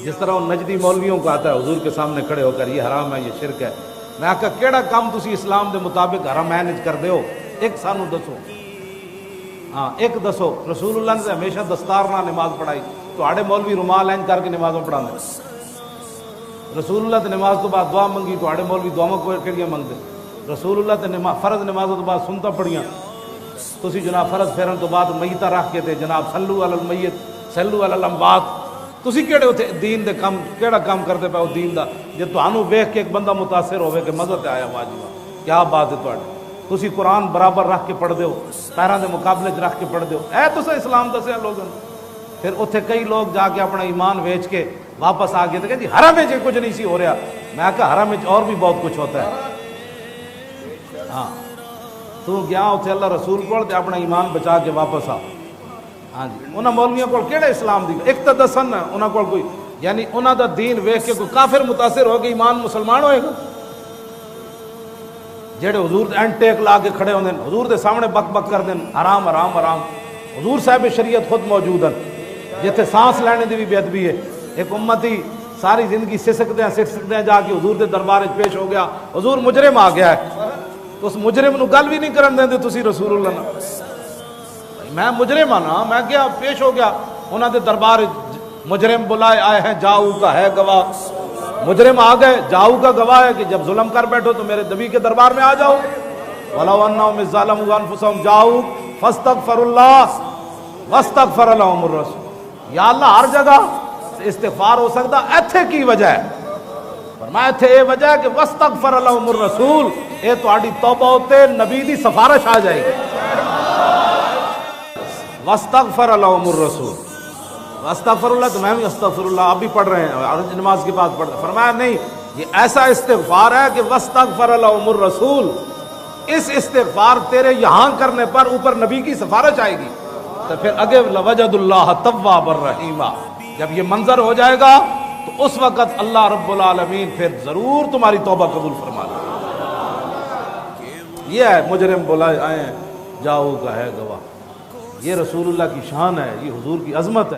جس طرح ان نجدی مولویوں کو آتا ہے حضور کے سامنے کھڑے ہو کر یہ حرام ہے، یہ شرک ہے، میں آکھا کیڑا کام تسی اسلام دے مطابق حرمین وچ کر دیو، ایک سانو دسو، ہاں ایک دسو۔ رسول اللہ نے ہمیشہ دستار نال نماز پڑھائی، تواڈے مولوی رومال اینج کر کے نمازوں پڑھاندے۔ رسول اللہ تے نماز تو بعد دعا منگی، تواڈے مولوی دعاواں کیڑیاں منگدے۔ رسول اللہ تے فرض نمازوں تو بعد سنتا پڑھیاں، تسی جناب فرض پھیرن تو بعد میتاں رکھ کے تے جناب صلو علی المیت صلو علی الاموات، تسی کیڑے اتھے دین دے کم کیڑا کام کرتے پے ہو دین دا؟ جے تانوں ویکھ کے ایک بندہ متاثر ہوے کہ مزہ تے آیا واجب کیا بات ہے تواڈی، تسی قرآن برابر رکھ کے پڑھ دیو، پیراں دے مقابلے چ رکھ کے پڑھ دیو، اے تساں اسلام دسیا لوگوں نے۔ پھر اتھے کئی لوگ جا کے اپنا ایمان ویچ کے واپس آ گئے تو کہ جی حرم میں کچھ نہیں سی ہو رہا، میں کہا حرم میں اور بھی بہت کچھ ہوتا ہے۔ ہاں تو گیا اتنے اللہ رسول کو اپنا ایمان بچا کے واپس آ۔ ہاں جی انہاں مولویوں کو کیڑا اسلام دی ایک تو دسن انہاں کو کوئی، یعنی انہاں دا دین ویکھ کے کوئی کافر متاثر ہو کے ایمان مسلمان ہوئے گا؟ جڑے حضور اینڈ ٹیک لا کے کھڑے ہوندے حضور دے سامنے بک بک کر دین حرام حرام حرام، حضور صاحب شریعت خود موجود ہیں جتھے سانس لینے دی بھی بے ادبی ہے، ایک امتی ساری زندگی سکتے ہیں جا کے حضور دے دربار وچ پیش ہو گیا، حضور مجرم آ گیا ہے، تو اس مجرم نو گل بھی نہیں کرن دیندے تسی رسول اللہ نے، میں مجرم ہاں نا، میں کیا پیش ہو گیا انہاں دے دربار مجرم بلائے آئے ہیں، جاؤ کا ہے گواہ، مجرم آ گئے، جاؤ کا گواہ ہے کہ جب ظلم کر بیٹھو تو میرے نبی کے دربار میں آ جاؤ، وَلَوْ أَنَّهُمْ إِذْ ظَلَمُوا أَنفُسَهُمْ جَاءُوكَ فَاسْتَغْفَرُوا اللَّهَ وَاسْتَغْفَرَ لَهُمُ الرَّسُولُ۔ یا اللہ ہر جگہ استغفار ہو سکتا، ایتھے کی وجہ ہے؟ فرمایا ایتھے یہ وجہ ہے کہ وَاسْتَغْفَرَ لَهُمُ الرَّسُولُ، اے تہاڈی توبہ تے نبی دی سفارش آ جائے گی۔ وَاسْتَغْفَرَ لَهُمُ الرَّسُولُ، استغفر اللہ تو میں بھی استغفر اللہ آپ بھی پڑھ رہے ہیں نماز کے بعد پڑھ رہے ہیں، فرمایا نہیں یہ ایسا استغفار ہے کہ وَاسْتَغْفَرَ لَهُمُ الرَّسُولُ، اس استغفار تیرے یہاں کرنے پر اوپر نبی کی سفارش آئے گی، تو پھر اگے لَوَجَدُ اللَّهَ تَوَّابًا رَحِيمًا، جب یہ منظر ہو جائے گا تو اس وقت اللہ رب العالمین پھر ضرور تمہاری توبہ قبول فرما لے۔ یہ ہے مجرم بلائے آئے ہیں، جاؤ کا ہے گواہ، یہ رسول اللہ کی شان ہے، یہ حضور کی عظمت ہے۔